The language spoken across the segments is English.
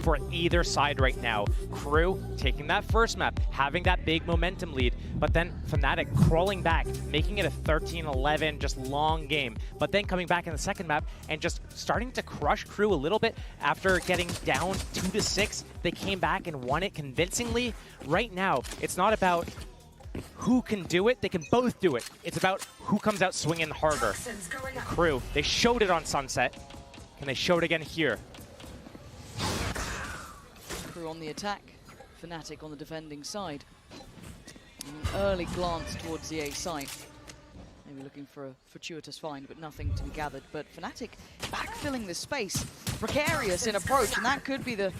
for either side right now. Crew taking that first map, having that big momentum lead, but then Fnatic crawling back, making it a 13-11, just long game. But then coming back in the second map and just starting to crush Crew a little bit after getting down 2-6. They came back and won it convincingly. Right now, it's not about who can do it, they can both do it. It's about who comes out swinging harder. Crew, they showed it on Sunset. Can they show it again here? Crew on the attack, Fnatic on the defending side. An early glance towards the A site. Maybe looking for a fortuitous find, but nothing to be gathered. But Fnatic backfilling the space, precarious in approach, and that could be the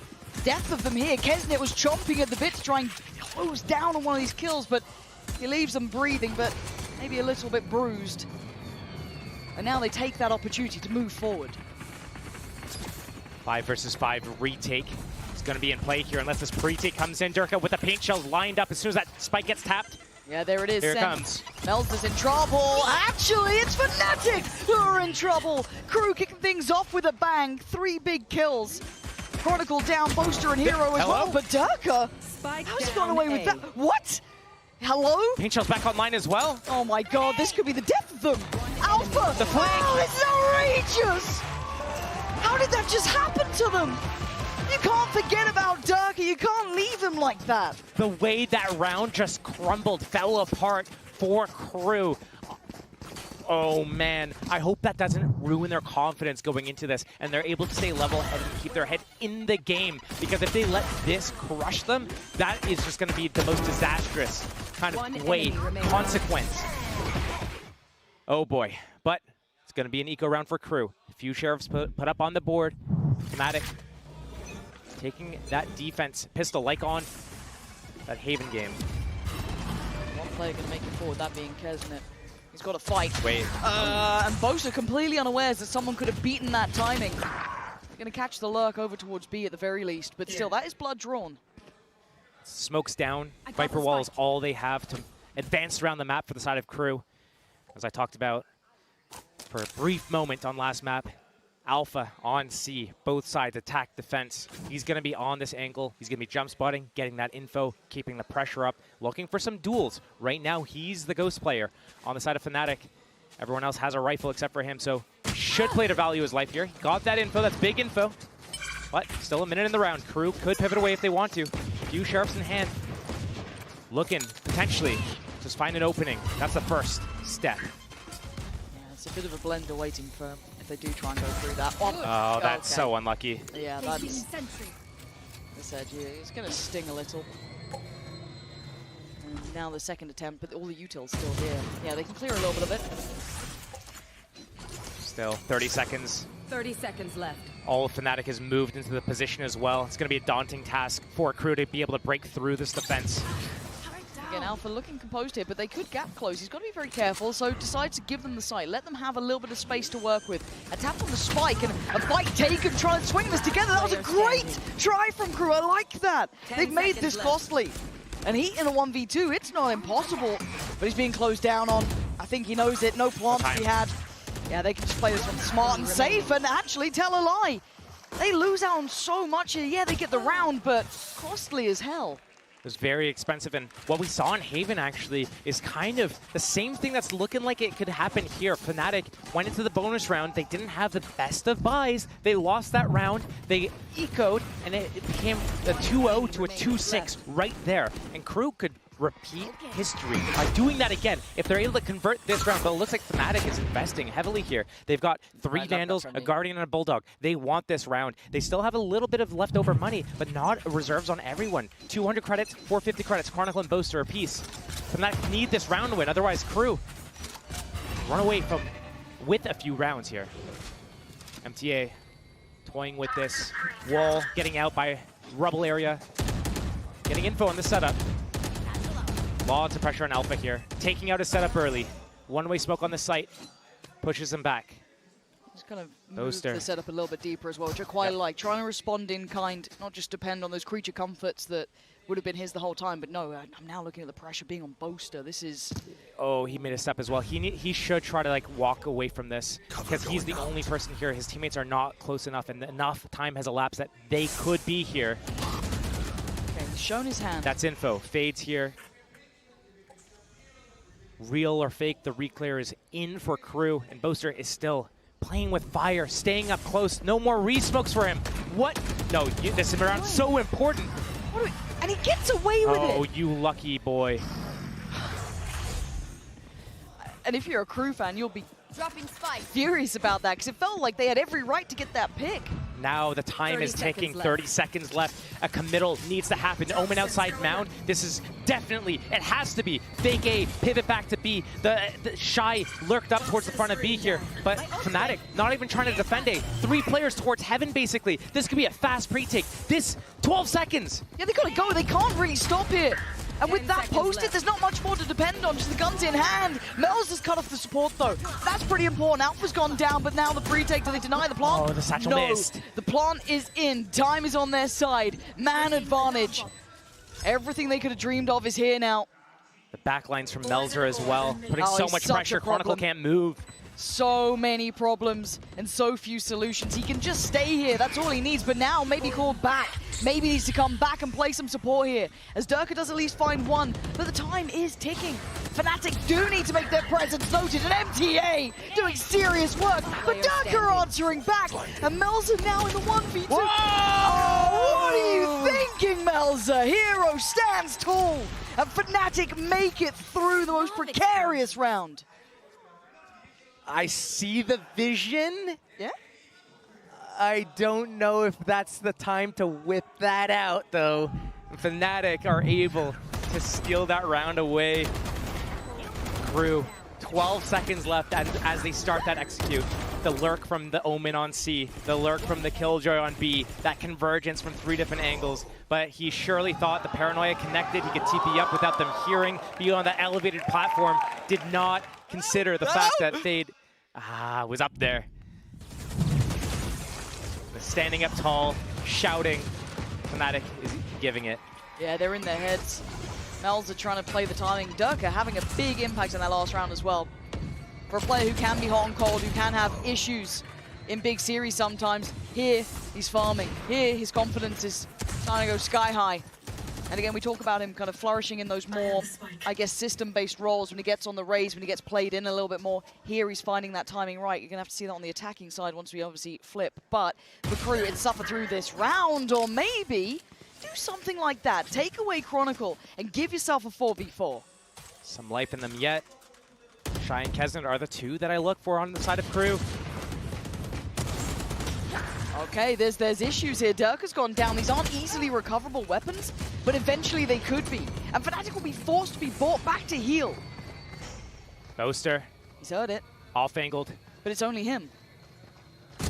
death of them here. Kesnet was chomping at the bit to try and close down on one of these kills, but he leaves them breathing, but maybe a little bit bruised. And now they take that opportunity to move forward. 5 versus 5 retake is going to be in play here unless this pre-take comes in. Durka with the paint shell lined up as soon as that spike gets tapped. Yeah, there it is. Here it comes. Melzer's in trouble. Actually, it's Fnatic who are in trouble. Crew kicking things off with a bang. 3 big kills. Chronicle down, Boaster and Hero as well. But Durka, how's he gone away with that? What? Hello? Paint shell's back online as well. Oh my god, this could be the death of them. Alpha! The flank! Oh, it's outrageous! How did that just happen to them? You can't forget about Durka, you can't leave him like that. The way that round just crumbled, fell apart for Crew. Oh man, I hope that doesn't ruin their confidence going into this and they're able to stay level-headed and keep their head in the game, because if they let this crush them, that is just going to be the most disastrous kind of consequence. Oh boy, but it's going to be an eco round for Crew. A few sheriffs put up on the board. Fnatic taking that defense pistol like on that Haven game. One player going to make it forward, that being Kesnet. He's got to fight. Wait. And Bosa completely unawares that someone could have beaten that timing. They're going to catch the lurk over towards B at the very least, but still, that is blood drawn. Smokes down. Viper Wall is all they have to advance around the map for the side of Crew. As I talked about for a brief moment on last map, Alpha on C, both sides attack defense. He's going to be on this angle. He's going to be jump spotting, getting that info, keeping the pressure up, looking for some duels. Right now, he's the ghost player on the side of Fnatic. Everyone else has a rifle except for him, so should play to value his life here. He got that info. That's big info. But still a minute in the round. Crew could pivot away if they want to. Few sheriffs in hand. Looking, potentially, just find an opening. That's the first step. Yeah, it's a bit of a blender waiting for if they do try and go through that. Oh, that's so unlucky. Yeah, that's... I said, yeah, it's going to sting a little. And now the second attempt, but all the utils still here. Yeah, they can clear a little bit of it. Still 30 seconds. 30 seconds left. All of Fnatic has moved into the position as well. It's going to be a daunting task for Crew to be able to break through this defense. Again, Alpha looking composed here, but they could gap close. He's got to be very careful, so decides to give them the sight. Let them have a little bit of space to work with. A tap on the spike and a fight taken, try and swing this together. That was a great try from Crew. I like that. They've made this costly. And he in a 1v2, it's not impossible, but he's being closed down on. I think he knows it. No plants he had. Yeah, they can just play this one smart and safe and actually tell a lie. They lose out on so much here. Yeah, they get the round, but costly as hell. It was very expensive, and what we saw in Haven actually is kind of the same thing that's looking like it could happen here. Fnatic went into the bonus round. They didn't have the best of buys. They lost that round. They ecoed, and it became a 2-0 to a 2-6 right there. And Crew could repeat history by doing that again if they're able to convert this round. But it looks like Fnatic is investing heavily here. They've got 3 Vandals, a Guardian, and a Bulldog. They want this round. They still have a little bit of leftover money, but not reserves on everyone. 200 credits, 450 credits, Chronicle and Boaster apiece. Fnatic need this round win, otherwise Crew run away from with a few rounds here. MTA toying with this wall, getting out by rubble area, getting info on the setup. Lots of pressure on Alpha here. Taking out his setup early. One-way smoke on the site. Pushes him back. Just kind of move Boaster. the setup a little bit deeper as well, which I quite like. Trying to respond in kind, not just depend on those creature comforts that would have been his the whole time. But no, I'm now looking at the pressure being on Boaster. This is... Oh, he made a step as well. He should try to like walk away from this because he's the only person here. His teammates are not close enough, and enough time has elapsed that they could be here. Okay, he's shown his hand. That's info. Fades here. Real or fake, the reclear is in for Crew, and Boaster is still playing with fire, staying up close. No more re-smokes for him. What? No, this is around so important. And he gets away with it. Oh, you lucky boy. And if you're a Crew fan, you'll be Dropping spike. furious about that because it felt like they had every right to get that pick. Now the time is ticking, 30 seconds left. A committal needs to happen. Omen outside mound. This is definitely, it has to be. Fake A, pivot back to B. The Shy lurked up towards the front of B here, but Fnatic not even trying to defend A. 3 players towards heaven, basically. This could be a fast pre-take. This, 12 seconds. Yeah, they gotta go. They can't really stop here. And with that posted, there's not much more to depend on, just the guns in hand. Mel's has cut off the support, though. That's pretty important. Alpha's gone down, but now the pre-take, do they deny the plant? Oh, the satchel missed. The plant is in. Time is on their side. Man advantage. Everything they could have dreamed of is here now. The backlines from Melzer as well, putting Oh, so he's much such a pressure. Chronicle problem. can't move. So many problems and so few solutions. He can just stay here. That's all he needs. But now maybe called back. Maybe needs to come back and play some support here. As Durka does at least find one. But the time is ticking. Fnatic do need to make their presence noted. And MTA doing serious work. But Durka answering back. And Melzer now in the 1v2. Whoa! Oh, what are you thinking, Melzer? Hero stands tall. And Fnatic make it through the most precarious round. I see the vision. Yeah? I don't know if that's the time to whip that out, though. Fnatic are able to steal that round away. Crew, 12 seconds left as they start that execute. The lurk from the Omen on C, the lurk from the Killjoy on B, that convergence from 3 different angles. But he surely thought the Paranoia connected, he could TP up without them hearing, be on that elevated platform, did not consider the fact that Fade was up there. Standing up tall, shouting. Fnatic is giving it. Yeah, they're in their heads. Mel's are trying to play the timing. Durka having a big impact in that last round as well. For a player who can be hot and cold, who can have issues in big series sometimes, here he's farming. Here his confidence is trying to go sky high. And again, we talk about him kind of flourishing in those more, I guess, system-based roles when he gets on the raise, when he gets played in a little bit more. Here he's finding that timing right. You're going to have to see that on the attacking side once we obviously flip. But for Crew, it's suffer through this round, or maybe do something like that. Take away Chronicle and give yourself a 4v4. Some life in them yet. Shy and Kesnet are the 2 that I look for on the side of Crew. Okay, there's issues here. Durka's gone down. These aren't easily recoverable weapons, but eventually they could be. And Fnatic will be forced to be brought back to heal. Boaster, He's heard it, off-angled. but it's only him.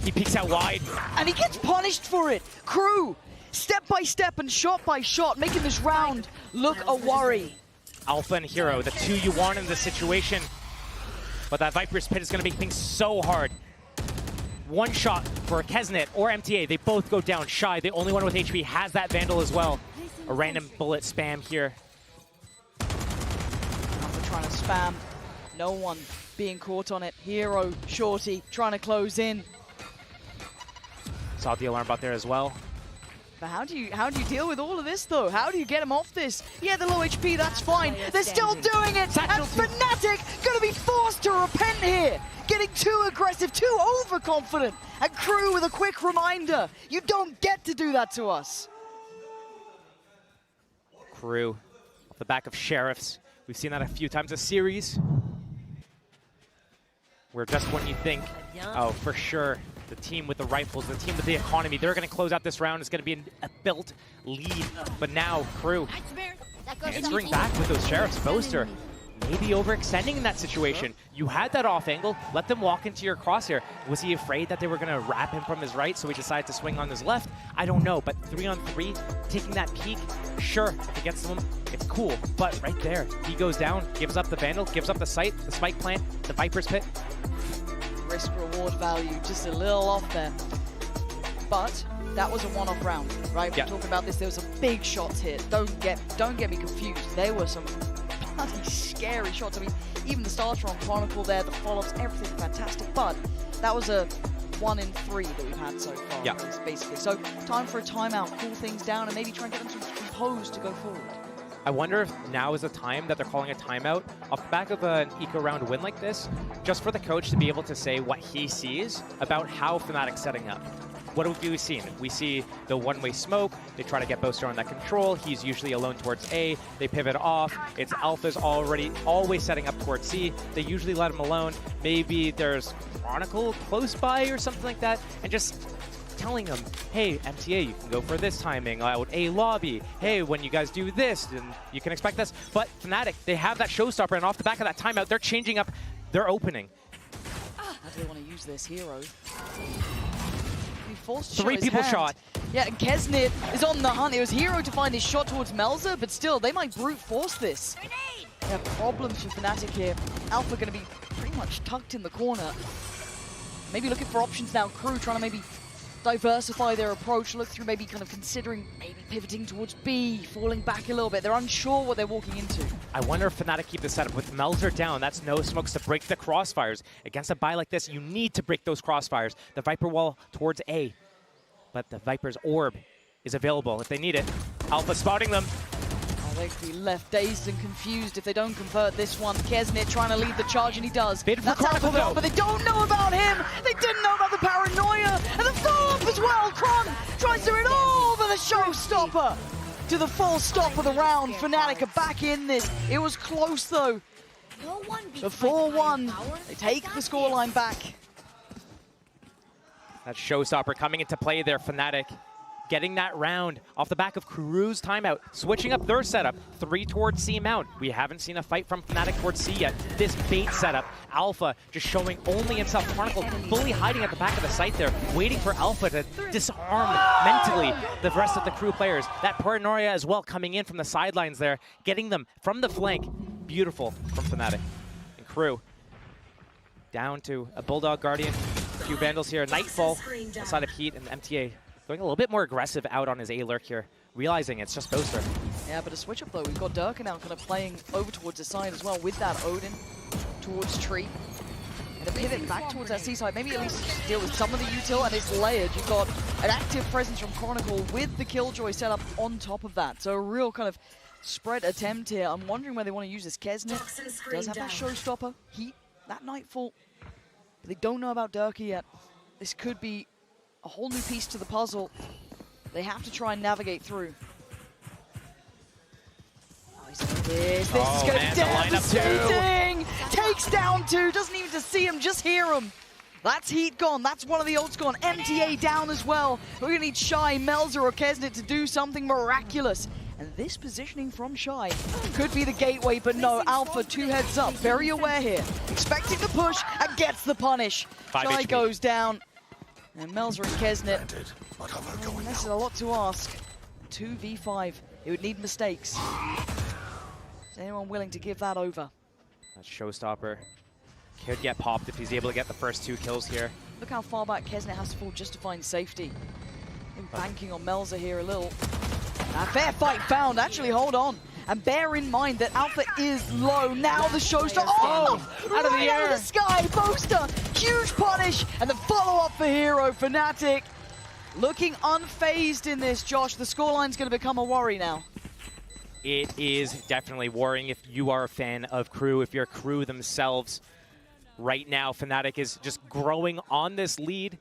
He peeks out wide. And he gets punished for it. Crew, step by step and shot by shot, making this round look a worry. Alpha and Hero, the 2 you want in this situation. But that Viper's Pit is going to make things so hard. One shot for Kesnet or MTA, they both go down. Shy, the only one with HP, has that Vandal as well. A random bullet spam here. Alpha trying to spam. No one being caught on it. Hero, Shorty, trying to close in. Saw the alarm bot there as well. But how do you deal with all of this, though? How do you get him off this? Yeah, the low HP, that's fine. They're still doing it, and Fnatic gonna be forced to repent here. Getting too aggressive, too overconfident. And Crew with a quick reminder, you don't get to do that to us. Crew, off the back of Sheriffs. We've seen that a few times this series. Where just when you think, oh, for sure, the team with the rifles, the team with the economy, they're going to close out this round. It's going to be a built lead. But now, Crew, answering back with those Sheriffs. Boaster, maybe overextending in that situation. You had that off angle. Let them walk into your crosshair. Was he afraid that they were going to wrap him from his right, so he decided to swing on his left? I don't know, but 3-on-3, taking that peek, sure, if it gets to him, it's cool. But right there, he goes down, gives up the Vandal, gives up the sight, the spike plant, the Viper's Pit. risk reward value just a little off there. But that was a one-off round, right? We're talking about this. There was some big shots here. Don't get me confused. There were some bloody scary shots. I mean, even the starter on Chronicle there, the follow-ups, everything fantastic. But that was a 1 in 3 that we've had so far, basically. So time for a timeout, cool things down, and maybe try and get them to compose to go forward. I wonder if now is the time that they're calling a timeout off the back of an eco round win like this, just for the coach to be able to say what he sees about how Fnatic's setting up. What have we seen? We see the one-way smoke. They try to get Boaster on that control. He's usually alone towards A. They pivot off. It's Alpha's always setting up towards C. They usually let him alone. Maybe there's Chronicle close by or something like that, and just telling them, hey, MTA, you can go for this timing out A lobby. Hey, when you guys do this, then you can expect this. But Fnatic, they have that showstopper, and off the back of that timeout, they're changing up their opening. How do they want to use this hero? He forced 3 people shot. Yeah, and Kesnit is on the hunt. It was Hero to find his shot towards Melzer, but still, they might brute force this. They have problems for Fnatic here. Alpha going to be pretty much tucked in the corner. Maybe looking for options now. Crew trying to maybe diversify their approach, look through maybe kind of considering maybe pivoting towards B, falling back a little bit. They're unsure what they're walking into. I wonder if Fnatic keep the setup with Melzer down. That's no smokes to break the crossfires. Against a buy like this, you need to break those crossfires. The Viper wall towards A, but the Viper's orb is available if they need it. Alpha spotting them. Oh, they could be left dazed and confused if they don't convert this one. Kesnit trying to lead the charge, and he does. Baited for That's Chronicle, Alpha, though. but they don't know about him. They didn't know about the paranoia and the follow-up as well. Kron tries to it over the showstopper to the full stop of the round. Fnatic are back in this. It was close though. The 4-1. They take the scoreline back. That showstopper coming into play there, Fnatic. Getting that round off the back of Kruv's timeout, switching up their setup, 3 towards C mount. We haven't seen a fight from Fnatic towards C yet. This bait setup, Alpha just showing only himself. Chronicle fully hiding at the back of the site there, waiting for Alpha to disarm mentally the rest of the Crew players. That paranoia as well coming in from the sidelines there, getting them from the flank. Beautiful from Fnatic. And Crew down to a Bulldog Guardian, a few Vandals here, Nightfall outside of Heat, and MTA going a little bit more aggressive out on his A-Lurk here, realizing it's just Boaster. Yeah, but a switch up though. We've got Durka now kind of playing over towards the side as well with that Odin towards Tree. And a pivot back towards that C-side. Maybe at least deal with some of the util, and it's layered. You've got an active presence from Chronicle with the Killjoy setup on top of that. So a real kind of spread attempt here. I'm wondering where they want to use this. Kesnit does have that showstopper. Heat, that Nightfall. But they don't know about Durka yet. This could be a whole new piece to the puzzle. They have to try and navigate through. Oh, he's doing this. This is going to be devastating. Takes down 2. Doesn't even just see him, just hear him. That's Heat gone. That's one of the ults gone. MTA down as well. We're going to need Shy, Melzer, or Kesnit to do something miraculous. And this positioning from Shy could be the gateway, but no, Alpha 2 heads up. Very aware here. Expecting the push and gets the punish. Shy goes down. And Melzer and Kesnit, this is a lot to ask. 2v5, it would need mistakes. Is anyone willing to give that over? That showstopper could get popped if he's able to get the first 2 kills here. Look how far back Kesnit has to fall just to find safety. Banking on Melzer here a little. A fair fight found, actually hold on. And bear in mind that Alpha is low. Now the showstopper, out of the air. Out of the sky, Boaster, huge punish, and the follow-up for Hero. Fnatic looking unfazed in this, Josh. The scoreline's going to become a worry now. It is definitely worrying if you are a fan of Crew, if you're Crew themselves. Right now, Fnatic is just growing on this lead.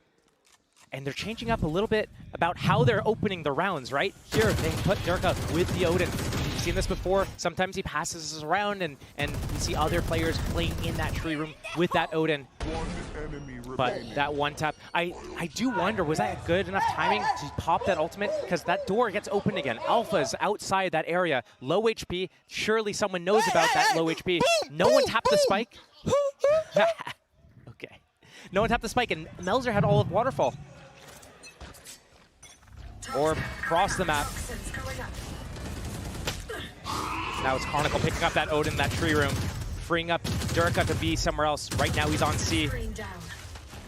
And they're changing up a little bit about how they're opening the rounds, right? Here, they put Durka with the Odin. We've seen this before. Sometimes he passes us around, and we see other players playing in that tree room with that Odin. But that one tap, I do wonder, was that good enough timing to pop that ultimate? Because that door gets opened again. Alpha's outside that area. Low HP. Surely someone knows about that low HP. No one tapped the spike. Okay. No one tapped the spike, and Melzer had all of Waterfall. Or cross the map. Now it's Chronicle picking up that Odin, that tree room, freeing up Durka to be somewhere else. Right now he's on C.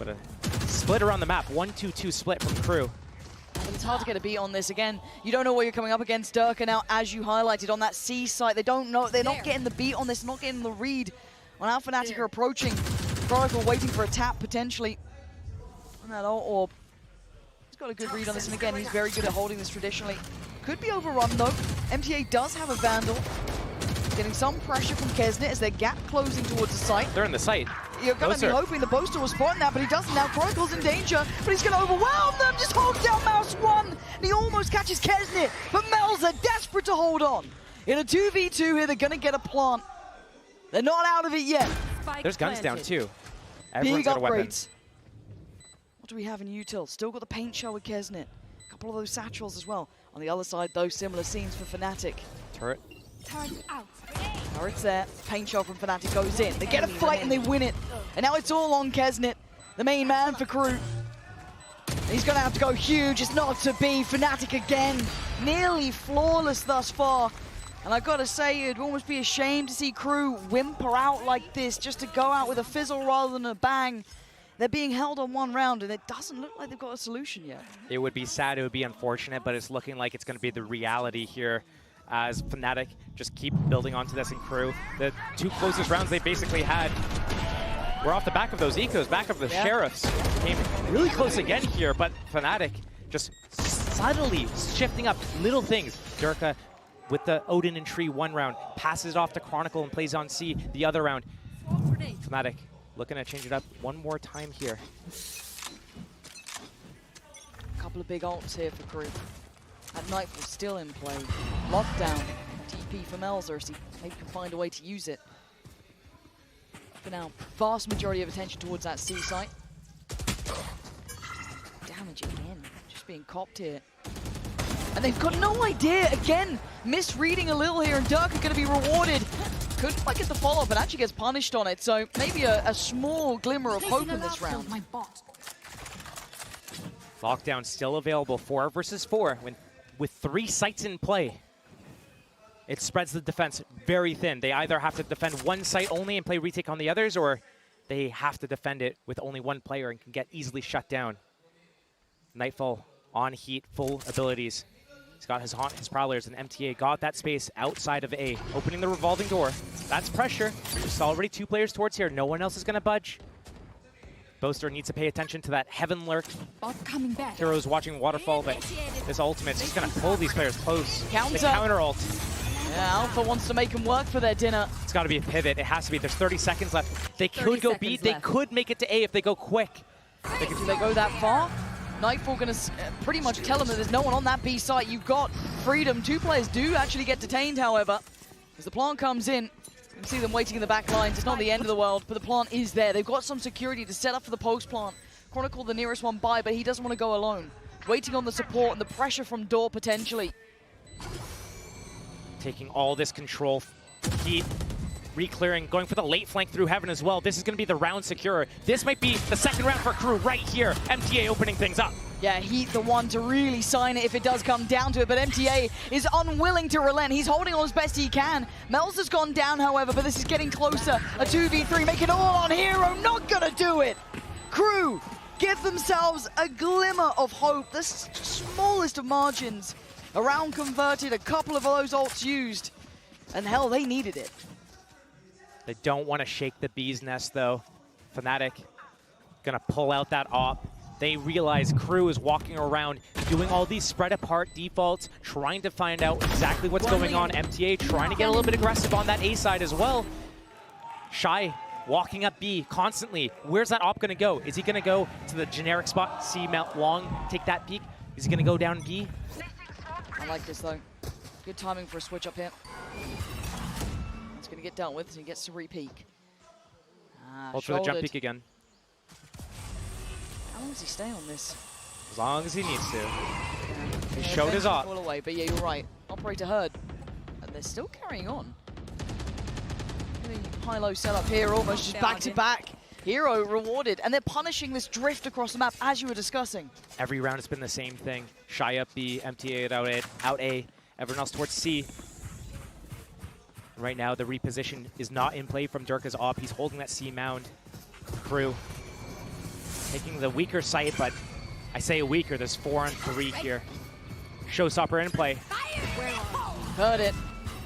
But a split around the map, 1-2-2 split from Crew. But it's hard to get a beat on this. Again, you don't know what you're coming up against. Durka now, as you highlighted, on that C site, they don't know, they're not getting the beat on this, not getting the read. On how Fnatic are approaching, kruvsfnc waiting for a tap potentially. On that ult orb. He's got a good read on this, and again, he's very good at holding this traditionally. Could be overrun though. MTA does have a Vandal. Getting some pressure from Kesnet as their gap closing towards the site. They're in the site. You're going to be hoping the Boaster will spawn that, but he doesn't now. kruvsfn's in danger, but he's going to overwhelm them. Just holds down Mouse 1, and he almost catches Kesnet, but Mel's are desperate to hold on. In a 2v2 here, they're going to get a plant. They're not out of it yet. There's guns down too. Everyone's got a weapon. What do we have in util? Still got the paint shell with Kesnet. A couple of those satchels as well. On the other side, though, similar scenes for Fnatic. Turret. Turret out. Turret's there. Paint shell from Fnatic goes in. They get a fight and they win it. And now it's all on Kesnet, the main man for Crew. He's going to have to go huge. It's not to be. Fnatic again. Nearly flawless thus far. And I've got to say, it'd almost be a shame to see Crew whimper out like this, just to go out with a fizzle rather than a bang. They're being held on one round, and it doesn't look like they've got a solution yet. It would be sad, it would be unfortunate, but it's looking like it's going to be the reality here as Fnatic just keep building onto this in Crew. The two closest rounds they basically had were off the back of those ecos, back of the Sheriffs. Came really close again here, but Fnatic just subtly shifting up little things. Durka with the Odin and Tree one round, passes it off to Chronicle and plays on C the other round. Fnatic looking to change it up one more time here. A couple of big ults here for Crew. That Nightfall still in play. Lockdown. TP for Melzer, so maybe can find a way to use it. For now, vast majority of attention towards that C site. Damage again, just being copped here. And they've got no idea, again, misreading a little here, and Durka going to be rewarded. Couldn't quite get the follow-up, but actually gets punished on it, so maybe a small glimmer of hope in this round. Lockdown still available, 4 versus 4, with 3 sites in play. It spreads the defense very thin. They either have to defend one site only and play retake on the others, or they have to defend it with only one player and can get easily shut down. Nightfall on heat, full abilities. He's got his Haunt, his Prowlers, and MTA got that space outside of A, opening the revolving door. That's pressure. There's already 2 players towards here. No one else is going to budge. Boaster needs to pay attention to that Heaven Lurk. Coming back. Heroes watching Waterfall, but this ultimate's just going to pull these players close. Counter. The counter ult. Yeah, Alpha wants to make them work for their dinner. It's got to be a pivot. It has to be. There's 30 seconds left. They could go B. They could make it to A if they go quick. Do they go that far? Nightfall going to pretty much tell them that there's no one on that B site. You've got freedom. 2 players do actually get detained, however. As the plant comes in, you can see them waiting in the back lines. It's not the end of the world, but the plant is there. They've got some security to set up for the post plant. Chronicle the nearest one by, but he doesn't want to go alone. Waiting on the support and the pressure from Door potentially. Taking all this control. Heat re-clearing, going for the late flank through Heaven as well. This is going to be the round secure. This might be the second round for Crew right here. MTA opening things up. Yeah, Heat the one to really sign it if it does come down to it, but MTA is unwilling to relent. He's holding on as best he can. Mel's has gone down, however, but this is getting closer. A 2v3, make it all on Hero, not gonna do it. Crew give themselves a glimmer of hope, the smallest of margins. A round converted, a couple of those ults used, and hell, they needed it. They don't want to shake the bee's nest, though. Fnatic gonna pull out that op. They realize Crew is walking around, doing all these spread apart defaults, trying to find out exactly what's going on. MTA trying to get a little bit aggressive on that A side as well. Shy walking up B constantly. Where's that op gonna go? Is he gonna go to the generic spot, see Mount Long, take that peek? Is he gonna go down B? I like this though. Good timing for a switch up here. It's gonna get dealt with as he gets to re-peek. Hold for the jump peek again. How long does he stay on this? As long as he needs to. Yeah. He showed his op. All away, but yeah, you're right. Operator heard. And they're still carrying on. Really high-low setup here, almost just back-to-back. Hero rewarded, and they're punishing this drift across the map, as you were discussing. Every round it's been the same thing. Shy up B, MTA out A, everyone else towards C. Right now, the reposition is not in play from Durka's op. He's holding that C mound. Crew taking the weaker site, but I say weaker. There's 4 on 3 here. Showstopper in play. Heard it.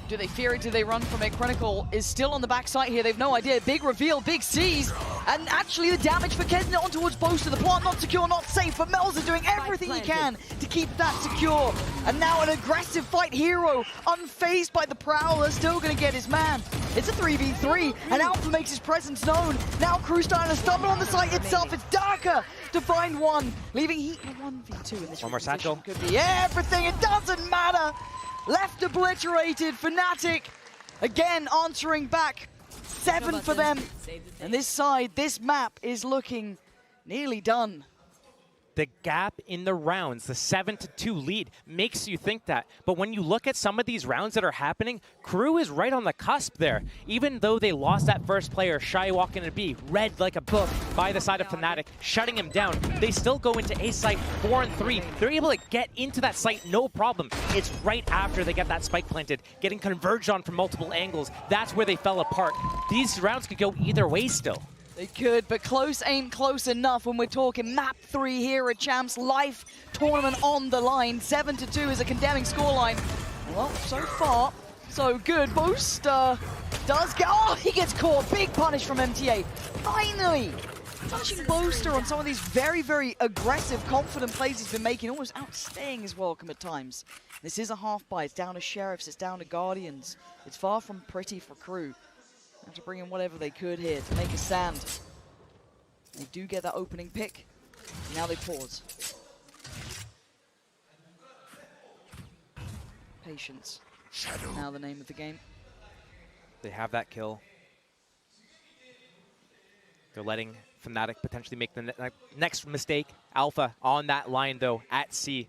Do they fear it? Do they run from it? Chronicle is still on the backside here. They've no idea. Big reveal, big C's. And actually the damage for Kesnet on towards Boaster. The plant not secure, not safe. But Mel's are doing everything he can to keep that secure. And now an aggressive fight. Hero, unfazed by the Prowler, still going to get his man. It's a 3v3, and Alpha makes his presence known. Now Crew starting to stumble on the site itself. It's Darker to find one, leaving Heat in a 1v2 in this one more satchel. Could be everything. It doesn't matter. Left obliterated. Fnatic again answering back. 7 for them. And this side, this map is looking nearly done. The gap in the rounds, the 7-2 lead, makes you think that. But when you look at some of these rounds that are happening, Crew is right on the cusp there. Even though they lost that first player, Shy walking into B, read like a book by the side of Fnatic, shutting him down. They still go into A site 4-3. They're able to get into that site, no problem. It's right after they get that spike planted, getting converged on from multiple angles. That's where they fell apart. These rounds could go either way still. They could, but close ain't close enough when we're talking map 3 here at Champs. Life tournament on the line. 7-2 is a condemning scoreline. Well, so far, so good. Boaster does get... Oh, he gets caught. Big punish from MTA. Finally! Punishing Boaster on some of these very, very aggressive, confident plays he's been making. Almost outstaying his welcome at times. This is a half buy. It's down to Sheriffs. It's down to Guardians. It's far from pretty for Crew. Have to bring in whatever they could here to make a stand. They do get that opening pick. Now they pause. Patience. Now the name of the game. They have that kill. They're letting Fnatic potentially make the next mistake. Alpha on that line though, at C.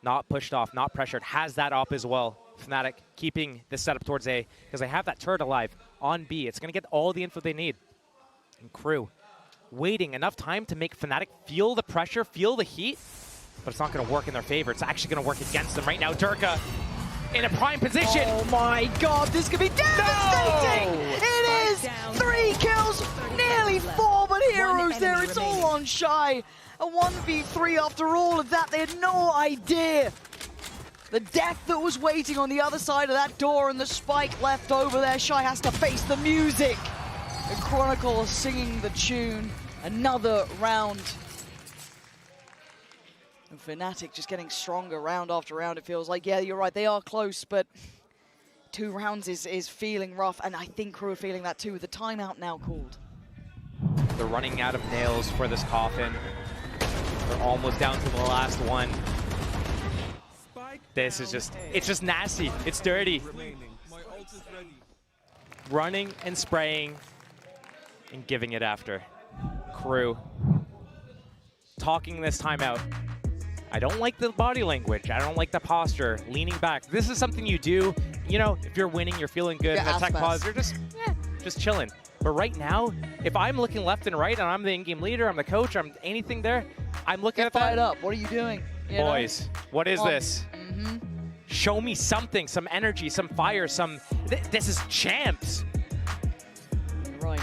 Not pushed off, not pressured, has that op as well. Fnatic keeping the setup towards A, because they have that turret alive on B. It's going to get all the info they need. And Crew waiting enough time to make Fnatic feel the pressure, feel the heat, but it's not going to work in their favor. It's actually going to work against them right now. Durka in a prime position. Oh my god, this could be devastating! No! It is! 3 kills, nearly 4, but Heroes there, it's all on Shy. A 1v3 after all of that, they had no idea. The death that was waiting on the other side of that door and the spike left over there. Shy has to face the music. The Chronicle singing the tune. Another round. And Fnatic just getting stronger round after round, it feels like. Yeah, you're right, they are close, but 2 rounds is feeling rough, and I think Crew are feeling that too. The timeout now called. They're running out of nails for this coffin. They're almost down to the last one. This is just, it's just nasty. It's dirty. Running and spraying and giving it after. Crew talking this timeout. I don't like the body language. I don't like the posture, leaning back. This is something you do, you know, if you're winning, you're feeling good, Yeah, in the tech pause, you're just chilling. But right now, if I'm looking left and right and I'm the in-game leader, I'm the coach, I'm anything there, I'm looking at that. Fired up, what are you doing? You Boys, what is this? Mm-hmm. Show me something, some energy, some fire, some... This is Champs. Right.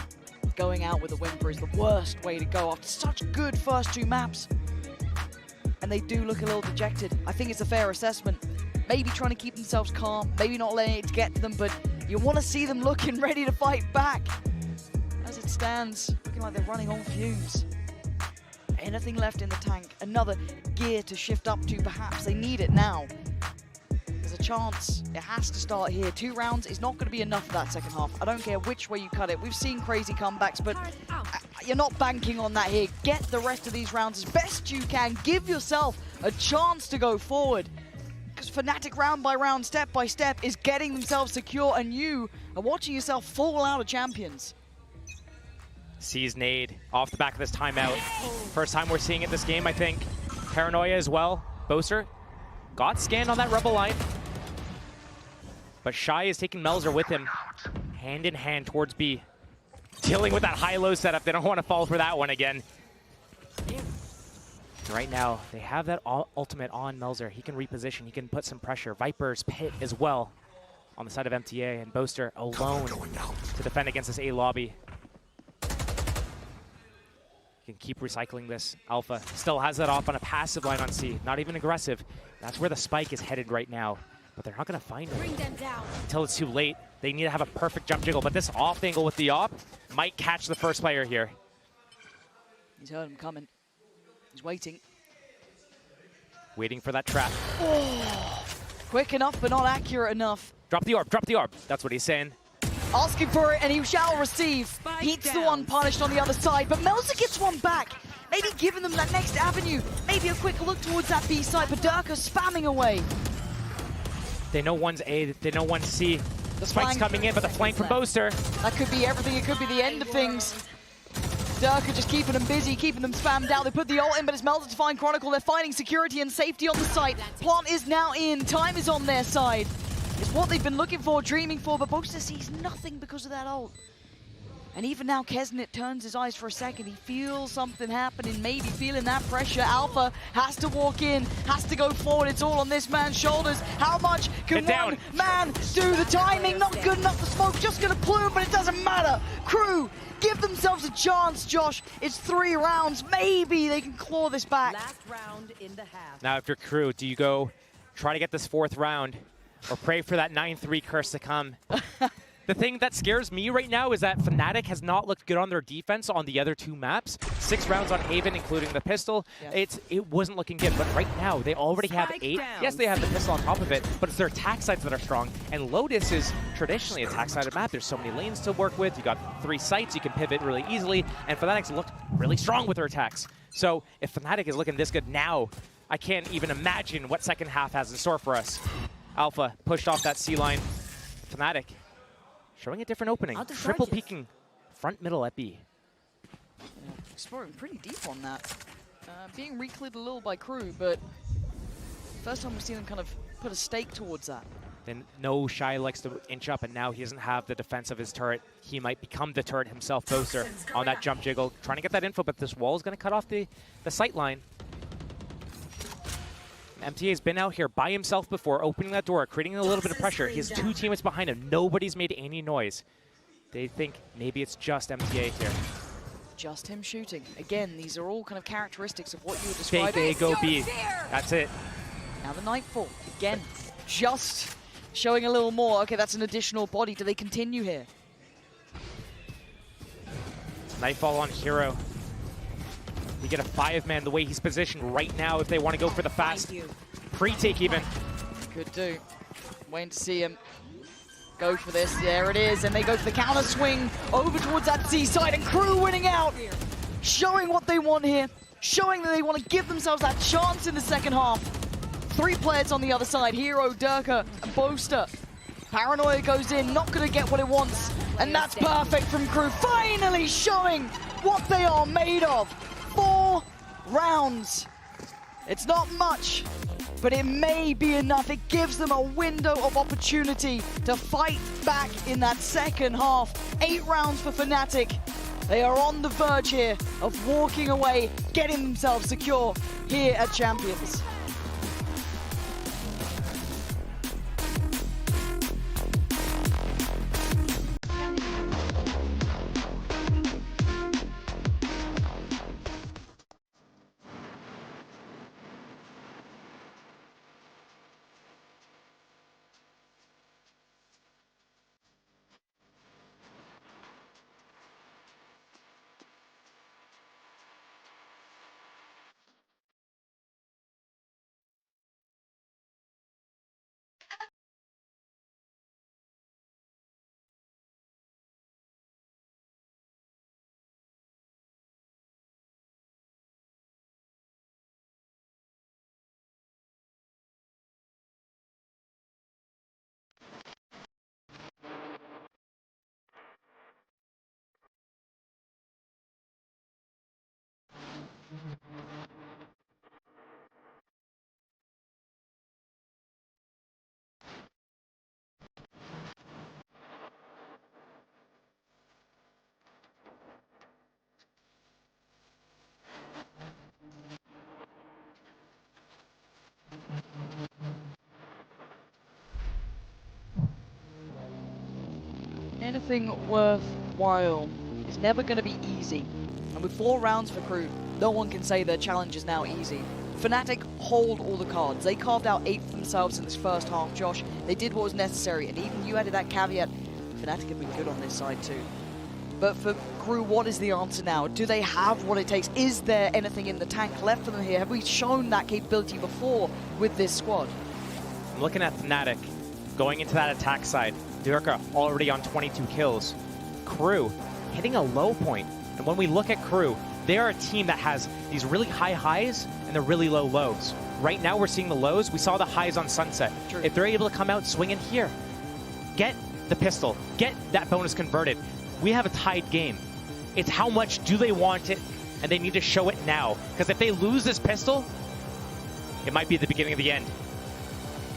Going out with a whimper is the worst way to go after such good first 2 maps. And they do look a little dejected. I think it's a fair assessment. Maybe trying to keep themselves calm, maybe not letting it get to them, but you want to see them looking ready to fight back. As it stands, looking like they're running on fumes. Anything left in the tank, another gear to shift up to perhaps. They need it now. There's a chance, it has to start here. 2 rounds is not going to be enough for that second half. I don't care which way you cut it. We've seen crazy comebacks, but you're not banking on that here. Get the rest of these rounds as best you can. Give yourself a chance to go forward. Because Fnatic round by round, step by step, is getting themselves secure, and you are watching yourself fall out of champions. Sees nade off the back of this timeout. First time we're seeing it this game, I think. Paranoia as well. Boaster got scanned on that Rebel line. But Shy is taking Melzer with him, hand in hand towards B. Dealing with that high-low setup. They don't want to fall for that one again. Right now, they have that ultimate on Melzer. He can reposition, he can put some pressure. Viper's pit as well on the side of MTA, and Boaster alone to defend against this A lobby. can keep recycling this. Alpha still has that off on a passive line on C. Not even aggressive. That's where the spike is headed right now. But they're not going to find it Bring them down. until it's too late. They need to have a perfect jump jiggle. But this off angle with the op might catch the first player here. He's heard him coming. He's waiting. Waiting for that trap. Oh, quick enough, but not accurate enough. Drop the orb, drop the orb. That's what he's saying. Asking for it, and he shall receive. He's the one punished on the other side, but Melzer gets one back. Maybe giving them that next avenue. Maybe a quick look towards that B side, but Durka spamming away. They know one's A, they know one's C. The spike's flank. coming in, but the flank from Boaster. That could be everything. It could be the end of things. Durka just keeping them busy, keeping them spammed out. They put the ult in, but it's Melzer to find Chronicle. They're finding security and safety on the site. Plant is now in. Time is on their side. It's what they've been looking for, dreaming for, but Boaster sees nothing because of that ult. And even now, Kesnet turns his eyes for a second. He feels something happening, maybe feeling that pressure. Alpha has to walk in, has to go forward. It's all on this man's shoulders. How much can one man do? The timing, not good enough. The smoke just going to plume, but it doesn't matter. Crew, give themselves a chance, Josh. It's 3 rounds. Maybe they can claw this back. Last round in the half. Now, if you're Crew, do you go try to get this 4th round or pray for that 9-3 curse to come? The thing that scares me right now is that Fnatic has not looked good on their defense on the other 2 maps. 6 rounds on Haven, including the pistol. Yeah. It wasn't looking good, but right now they already have 8. Yes, they have the pistol on top of it, but it's their attack sides that are strong. And Lotus is traditionally a attack-sided map. There's so many lanes to work with. You got 3 sites, you can pivot really easily, and Fnatic's looked really strong with their attacks. So if Fnatic is looking this good now, I can't even imagine what second half has in store for us. Alpha pushed off that C line. Fnatic showing a different opening. Triple peeking front middle at B. Exploring pretty deep on that. Being recleared a little by Crew, but first time we've seen them kind of put a stake towards that. Then no, Shy likes to inch up, and now he doesn't have the defense of his turret. He might become the turret himself, Boaster, on that jump jiggle. Trying to get that info, but this wall is going to cut off the sight line. MTA's been out here by himself before, opening that door, creating a little bit of pressure. He has 2 teammates behind him. Nobody's made any noise. They think maybe it's just MTA here. Just him shooting. Again, these are all kind of characteristics of what you were describing. Fake A, go B. That's it. Now the Nightfall, again, just showing a little more. Okay, that's an additional body. Do they continue here? Nightfall on Hero. You get a 5-man the way he's positioned right now if they want to go for the fast pre-take even. Could do. Waiting to see him go for this. There it is, and they go for the counter swing over towards that C side, and Crew winning out. Showing what they want here. Showing that they want to give themselves that chance in the second half. 3 players on the other side. Hero, Durka, and Boaster. Paranoia goes in, not going to get what it wants. And that's perfect from Crew. Finally showing what they are made of. 4 rounds. It's not much, but it may be enough. It gives them a window of opportunity to fight back in that second half. 8 rounds for Fnatic. They are on the verge here of walking away, getting themselves secure here at Champions. Anything worthwhile It's never going to be easy. And with 4 rounds for Crew, no one can say their challenge is now easy. Fnatic hold all the cards. They carved out 8 for themselves in this first half, Josh. They did what was necessary, and even you added that caveat, Fnatic have been good on this side too. But for Crew, what is the answer now? Do they have what it takes? Is there anything in the tank left for them here? Have we shown that capability before with this squad? I'm looking at Fnatic going into that attack side. Durka already on 22 kills. Crew hitting a low point. And when we look at Crew, they are a team that has these really high highs and the really low lows. Right now we're seeing the lows. We saw the highs on Sunset. True. If they're able to come out swinging here, get the pistol, get that bonus converted, we have a tied game. It's how much do they want it, and they need to show it now. Because if they lose this pistol, it might be the beginning of the end.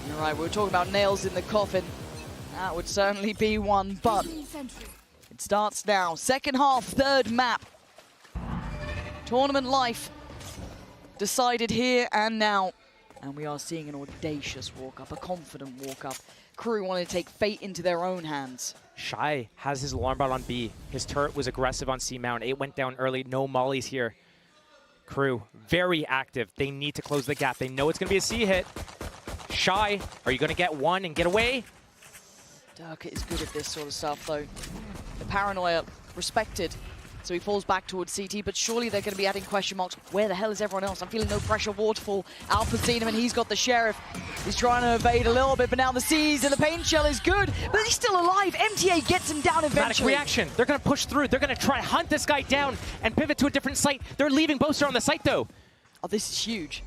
You're right, we were talking about nails in the coffin. That would certainly be one, but it starts now. Second half, 3rd map. Tournament life decided here and now. And we are seeing an audacious walk-up, a confident walk-up. Crew wanted to take fate into their own hands. Shy has his alarm bot on B. His turret was aggressive on C mount. It went down early. No mollies here. Crew, very active. They need to close the gap. They know it's going to be a C hit. Shy, are you going to get one and get away? Durka is good at this sort of stuff, though. The paranoia respected. So he falls back towards CT, but surely they're going to be adding question marks. Where the hell is everyone else? I'm feeling no pressure. Waterfall, Alpha's seen him, and he's got the Sheriff. He's trying to evade a little bit, but now the C's and the paint shell is good, but he's still alive. MTA gets him down eventually. Reaction. They're going to push through. They're going to try hunt this guy down and pivot to a different site. They're leaving Boaster on the site, though. Oh, this is huge.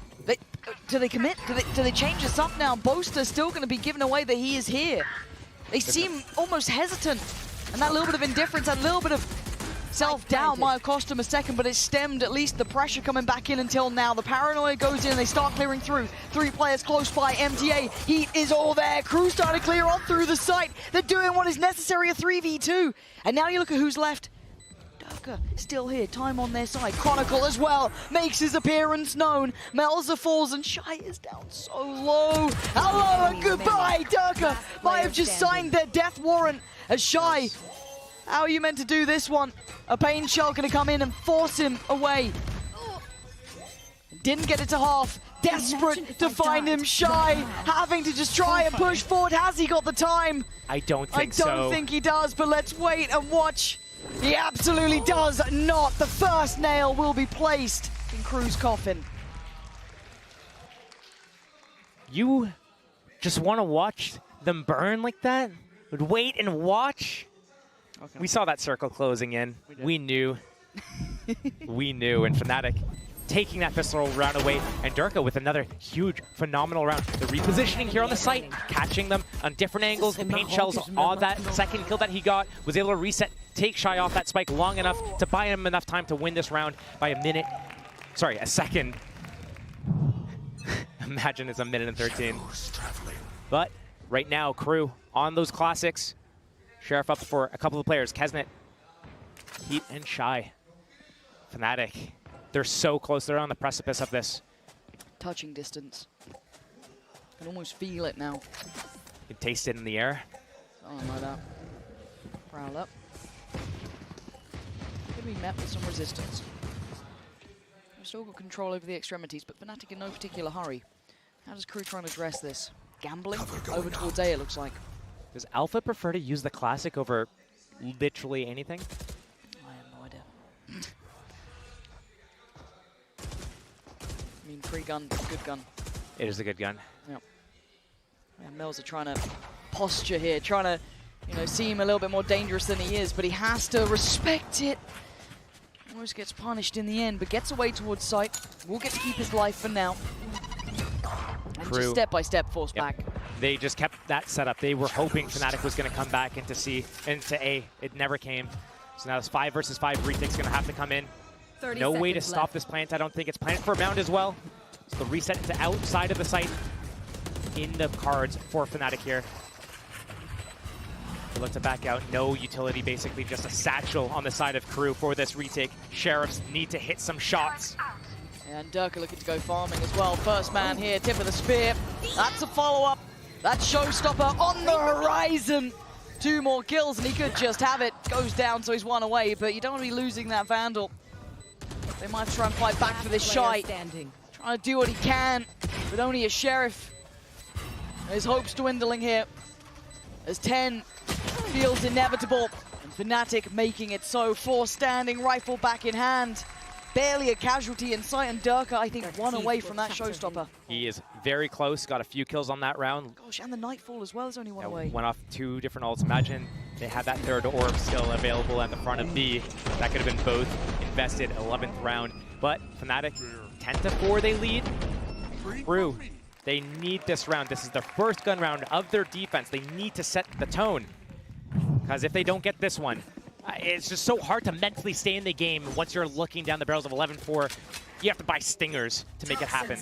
Do they commit? Do they change this up now? Boaster's still going to be given away that he is here. They seem almost hesitant, and that little bit of indifference, that little bit of self-doubt might have cost him a second, but it stemmed at least the pressure coming back in until now. The paranoia goes in and they start clearing through. 3 players close by. MTA, he is all there. Crew starting to clear on through the site. They're doing what is necessary, a 3v2. And now you look at who's left. Durka still here, time on their side. Chronicle as well makes his appearance known. Melza falls and Shy is down so low. Hello and goodbye. Durka might have just signed their death warrant as Shy. How are you meant to do this one? A pain shell going to come in and force him away. Didn't get it to half. Desperate to find him. Shy, having to just try and push forward. Has he got the time? I don't think so. I don't think he does, but let's wait and watch. He absolutely does not. The first nail will be placed in Crew's coffin. You just want to watch them burn like that? Would wait and watch? Okay. We saw that circle closing in. We knew. We knew. And Fnatic taking that pistol round away. And Durka with another huge, phenomenal round. The repositioning here on the site, catching them on different angles. Paint shells on that second kill that he got. Was able to reset, take Shy off that spike long enough to buy him enough time to win this round by a minute. Sorry, a second. Imagine it's a minute and 13. But right now, Crew on those classics. Sheriff up for a couple of players. Kesnet, Heat, and Shy. Fnatic. They're so close. They're on the precipice of this. Touching distance. I can almost feel it now. You can taste it in the air. Something like that. Prowl up. Could be met with some resistance. We've still got control over the extremities, but Fnatic in no particular hurry. How does Crew try and address this? Gambling? Over towards A, it looks like. Does Alpha prefer to use the classic over literally anything? I have no idea. I mean, free gun, good gun. It is a good gun. Yep. And Mills are trying to posture here, trying to, you know, seem a little bit more dangerous than he is, but he has to respect it. Almost gets punished in the end, but gets away towards sight. Will get to keep his life for now. And Crew. just step by step force back. They just kept that setup. They were hoping Fnatic was going to come back into C, into A. It never came. So now this 5 versus 5 retake's going to have to come in. No way to stop this plant. I don't think it's planted for a mound as well. So the reset to outside of the site in the cards for Fnatic here. They look to back out. No utility, basically just a satchel on the side of Crew for this retake. Sheriffs need to hit some shots. And Durka looking to go farming as well. First man here, tip of the spear. That's a follow-up. That showstopper on the horizon. 2 more kills and he could just have it. Goes down, so he's 1 away, but you don't want to be losing that Vandal. They might have to try and fight back for this Shy. Trying to do what he can, but only a Sheriff. His hopes dwindling here as 10 feels inevitable. And Fnatic making it so. 4 standing, rifle back in hand. Barely a casualty in sight, and Durka, I think, 1 away from that showstopper. He is very close, got a few kills on that round. Gosh, and the Nightfall as well is only 1 away. Went off 2 different ults. Imagine they had that 3rd orb still available at the front of B. That could have been both invested 11th round. But Fnatic, 10-4 they lead. Crew, they need this round. This is their first gun round of their defense. They need to set the tone. Because if they don't get this one, it's just so hard to mentally stay in the game once you're looking down the barrels of 11-4. You have to buy stingers to make it happen.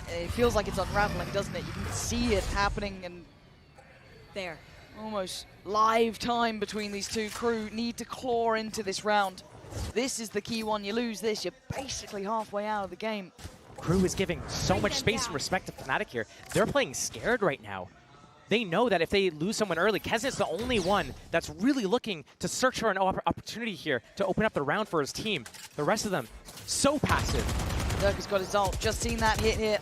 It feels like it's unraveling, doesn't it? You can see it happening, and There. almost live time between these two. Crew need to claw into this round. This is the key one. You lose this, you're basically halfway out of the game. Crew is giving so much space and respect to Fnatic here. They're playing scared right now. They know that if they lose someone early, Kesnet's the only one that's really looking to search for an opportunity here to open up the round for his team. The rest of them, so passive. Durka's got his ult, just seen that hit here.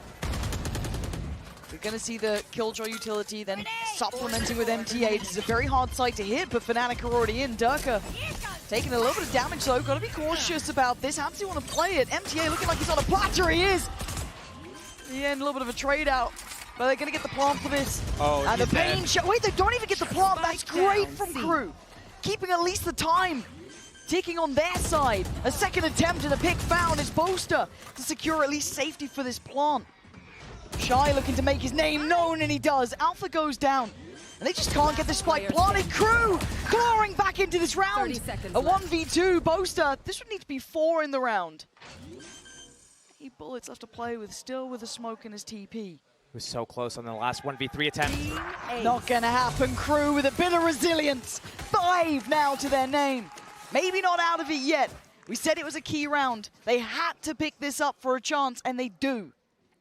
We're gonna see the Killjoy utility, then supplementing with MTA. This is a very hard site to hit, but Fnatic are already in. Durka taking a little bit of damage though, gotta be cautious about this. How does he want to play it? MTA looking like he's on a platter, he is! In the end, a little bit of a trade out. But they're going to get the plant for this. Oh, and the pain shot. Wait, they don't even get the plant. That's great from Crew. Keeping at least the time. Ticking on their side. A second attempt and a pick found is Bolster to secure at least safety for this plant. Shy looking to make his name known, and he does. Alpha goes down. And they just can't get the spike planted. Crew clawing back into this round. A 1v2. Bolster. This would need to be 4 in the round. 8 bullets left to play with, still with a smoke in his TP. He was so close on the last 1v3 attempt. Not gonna happen. Crew with a bit of resilience. 5 now to their name. Maybe not out of it yet. We said it was a key round. They had to pick this up for a chance, and they do.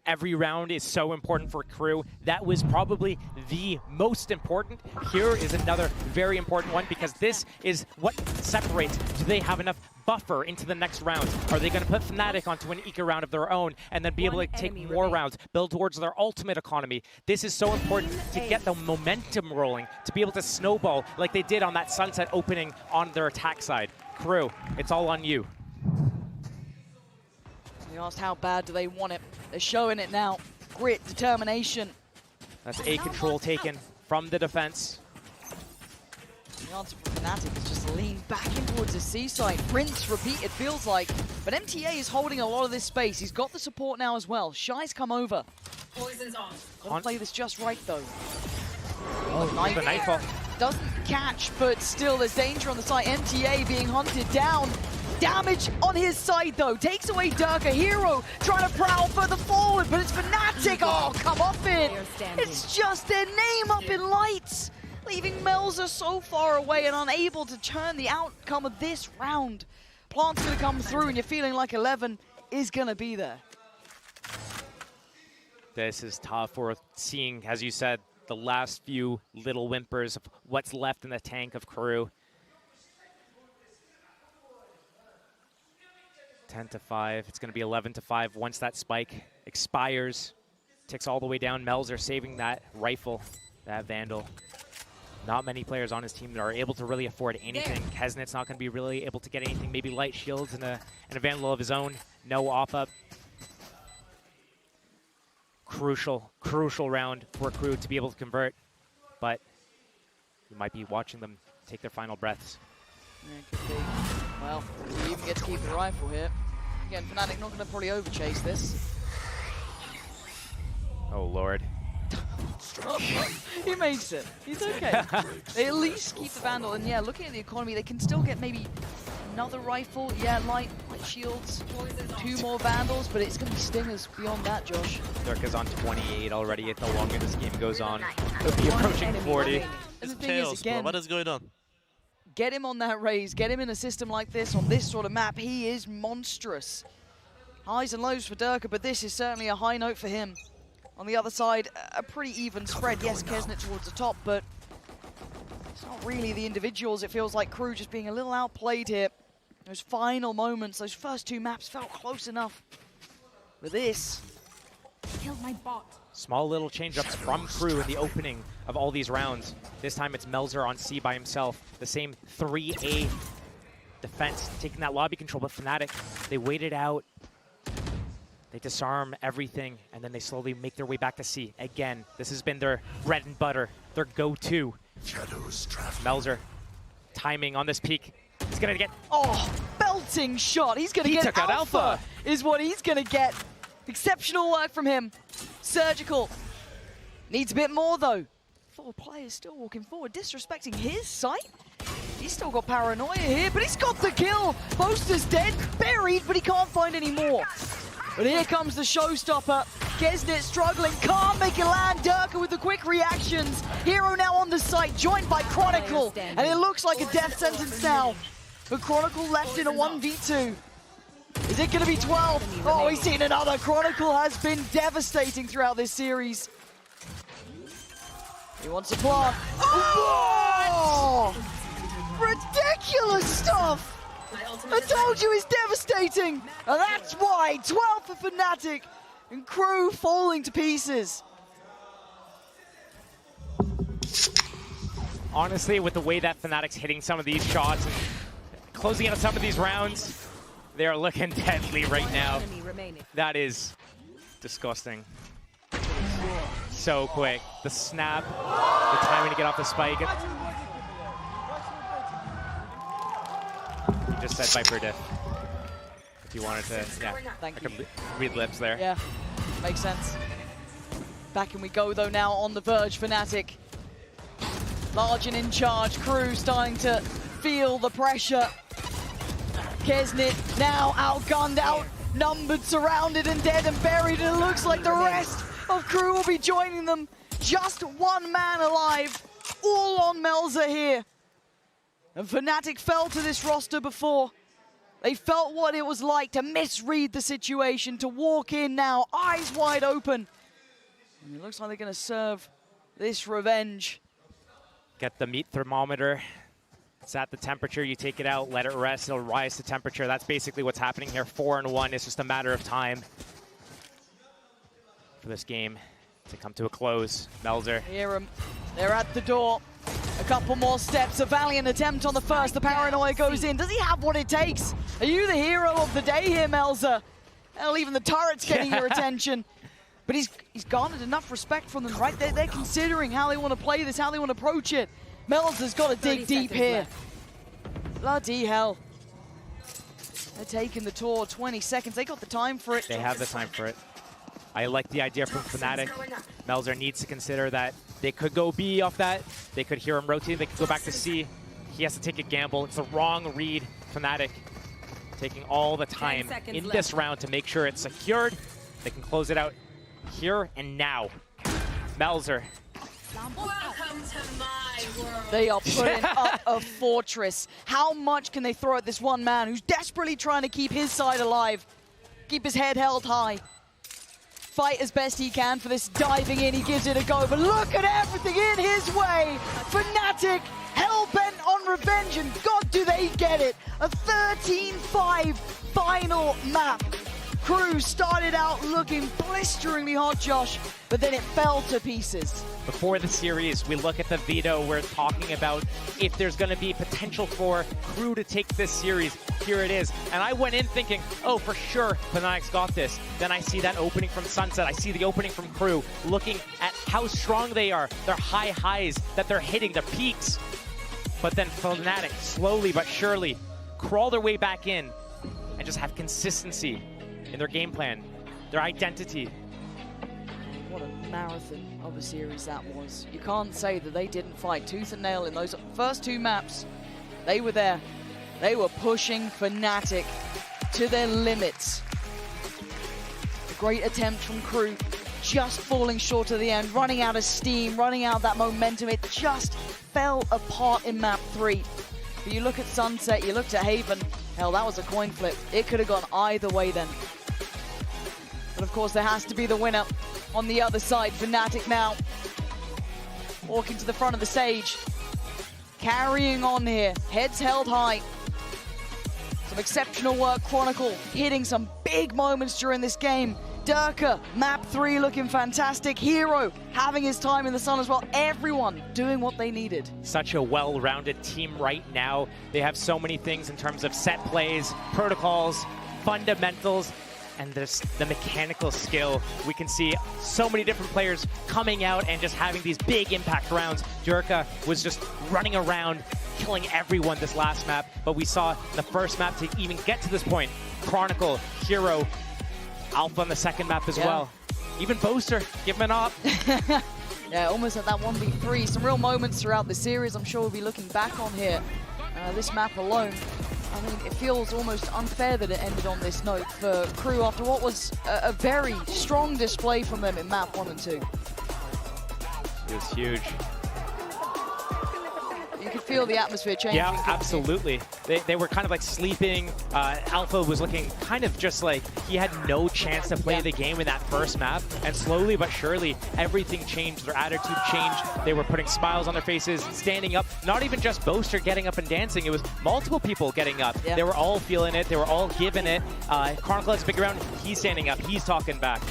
Every round is so important for Crew. That was probably the most important. Here is another very important one, because this is what separates. Do they have enough buffer into the next round? Are they going to put Fnatic onto an eco round of their own and then be able to take more rounds, build towards their ultimate economy? This is so important to get the momentum rolling, to be able to snowball like they did on that Sunset opening on their attack side. Crew, it's all on you. We asked how bad do they want it. They're showing it now. Grit, determination. That's A control taken from the defense. The answer from Fnatic is just lean back in towards the C side. Rinse, repeat, it feels like. But MTA is holding a lot of this space. He's got the support now as well. Shy's come over. Poison's on. Gotta play this just right though. Oh, the Nightfall. Doesn't catch, but still there's danger on the side. MTA being hunted down. Damage on his side though. Takes away Durka. Hero trying to prowl further forward, but it's Fnatic. Oh, come off it. It's just their name up in lights. Leaving Melzer so far away and unable to turn the outcome of this round. Plant's gonna come through and you're feeling like 11 is gonna be there. This is tough for seeing, as you said, the last few little whimpers of what's left in the tank of Crew. 10-5, it's gonna be 11-5 once that spike expires. Ticks all the way down. Melzer saving that rifle, that Vandal. Not many players on his team that are able to really afford anything. Kesnet's not going to be really able to get anything. Maybe light shields and a Vandal of his own. No off-up. Crucial round for Crew to be able to convert. But you might be watching them take their final breaths. Yeah, it could be. Well, you even get to keep the rifle here. Again, Fnatic not going to probably overchase this. Oh, Lord. He makes it. He's okay. They at least keep the Vandal, and yeah, looking at the economy, they can still get maybe another rifle. Yeah, light shields, 2 more Vandals, but it's going to be stingers beyond that, Josh. Durka's on 28 already. The longer this game goes on, he'll be approaching 40. And the thing is, again, what is going on? Get him on that raise, get him in a system like this, on this sort of map. He is monstrous. Highs and lows for Durka, but this is certainly a high note for him. On the other side, a pretty even spread. Yes, Kesnet towards the top, but not really the individuals. It feels like Crew just being a little outplayed here. Those final moments, those first 2 maps felt close enough. But this... Killed my bot. Small little change-ups from Crew in the opening of all these rounds. This time it's Melzer on C by himself. The same 3A defense, taking that lobby control, but Fnatic, they waited out. They disarm everything, and then they slowly make their way back to C. Again, this has been their bread and butter, their go-to. Melzer, timing on this peak. He's gonna get... Oh, belting shot. He's gonna get took out Alpha. Is what he's gonna get. Exceptional work from him. Surgical. Needs a bit more, though. 4 players still walking forward, disrespecting his site. He's still got paranoia here, but he's got the kill. Poster's dead, buried, but he can't find any more. But here comes the showstopper. Kesnit struggling, can't make it land. Durka with the quick reactions. Hero now on the site, joined by Chronicle. And it looks like a death sentence now. But Chronicle left in a 1v2. Is it going to be 12? Oh, he's seen another. Chronicle has been devastating throughout this series. He wants to plant. Oh! Ridiculous stuff! I told you he's devastating! And that's why 12 for Fnatic and Crew falling to pieces. Honestly, with the way that Fnatic's hitting some of these shots and closing out some of these rounds, they are looking deadly right now. That is disgusting. So quick. The snap, the timing to get off the spike. You just said Viper diff. If you wanted to, yeah. Thank I you. could read lips there. Yeah, makes sense. Back and we go though now on the verge, Fnatic. Large and in charge, Crew starting to feel the pressure. Kesnit now outgunned, outnumbered, surrounded and dead and buried, and it looks like the rest of Crew will be joining them. Just 1 man alive, all on Melzer here. And Fnatic fell to this roster before. They felt what it was like to misread the situation, to walk in now, eyes wide open. And it looks like they're going to serve this revenge. Get the meat thermometer. It's at the temperature, you take it out, let it rest, it'll rise to temperature. That's basically what's happening here. 4-1, it's just a matter of time for this game to come to a close. Melzer. Hear 'em. They're at the door. A couple more steps, a valiant attempt on the first. The paranoia goes in. Does he have what it takes? Are you the hero of the day here, Melzer? Hell, even the turret's getting your attention. But he's garnered enough respect from them, right? They're considering how they want to play this, how they want to approach it. Melzer's got to dig deep here. Left. Bloody hell. They're taking the tour, 20 seconds. They got the time for it. They have the time for it. I like the idea from Fnatic. Melzer needs to consider that they could go B off that. They could hear him rotating. They could go back to C. He has to take a gamble. It's the wrong read. Fnatic taking all the time in this round to make sure it's secured. They can close it out here and now. Melzer. Welcome to my world. They are putting up a fortress. How much can they throw at this 1 man who's desperately trying to keep his side alive, keep his head held high, fight as best he can for this diving in. He gives it a go, but look at everything in his way. Fnatic hell-bent on revenge, and God, do they get it. A 13-5 final map. Crew started out looking blisteringly hot, Josh, but then it fell to pieces. Before the series, we look at the veto. We're talking about if there's going to be potential for Crew to take this series. Here it is. And I went in thinking, oh, for sure, Fnatic's got this. Then I see that opening from Sunset. I see the opening from Crew, looking at how strong they are, their high highs that they're hitting, their peaks. But then Fnatic, slowly but surely, crawl their way back in and just have consistency in their game plan, their identity. What a marathon of a series that was. You can't say that they didn't fight tooth and nail in those first 2 maps. They were there. They were pushing Fnatic to their limits. A great attempt from Crew, just falling short at the end, running out of steam, running out of that momentum. It just fell apart in map 3. But you look at Sunset, you looked at Haven, hell, that was a coin flip. It could have gone either way then. But of course, there has to be the winner on the other side. Fnatic now walking to the front of the stage. carrying on here, heads held high. Some exceptional work, Chronicle hitting some big moments during this game. Durka, map 3 looking fantastic. Hero having his time in the sun as well. Everyone doing what they needed. Such a well-rounded team right now. They have so many things in terms of set plays, protocols, fundamentals, and the mechanical skill. We can see so many different players coming out and just having these big impact rounds. Durka was just running around, killing everyone this last map, but we saw the first map to even get to this point. Chronicle, Hero, Alpha on the second map as well. Even Boaster, give him an op. Yeah, almost at that 1v3. Some real moments throughout the series I'm sure we'll be looking back on here. This map alone, I mean, it feels almost unfair that it ended on this note for Crew after what was a very strong display from them in map 1 and 2. It was huge. You could feel the atmosphere changing. Yeah, absolutely. They were kind of like sleeping. Alpha was looking kind of just like he had no chance to play the game in that first map. And slowly but surely, everything changed. Their attitude changed. They were putting smiles on their faces, standing up. Not even just Boaster getting up and dancing. It was multiple people getting up. Yeah. They were all feeling it. They were all giving it. Chronicle has a big round. He's standing up. He's talking back.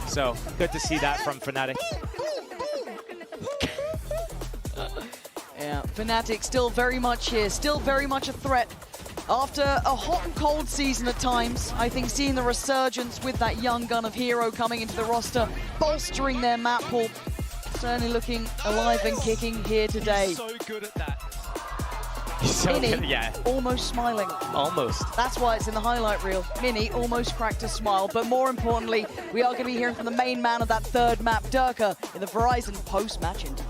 So good to see that from Fnatic. Yeah, Fnatic still very much here, still very much a threat. After a hot and cold season at times, I think seeing the resurgence with that young gun of Hero coming into the roster, bolstering their map pool, certainly looking alive and kicking here today. He's so good at that. He's so Mini, good, yeah. almost smiling. Almost. That's why it's in the highlight reel. Mini almost cracked a smile, but more importantly, we are going to be hearing from the main man of that third map, Durka, in the Verizon post-match interview.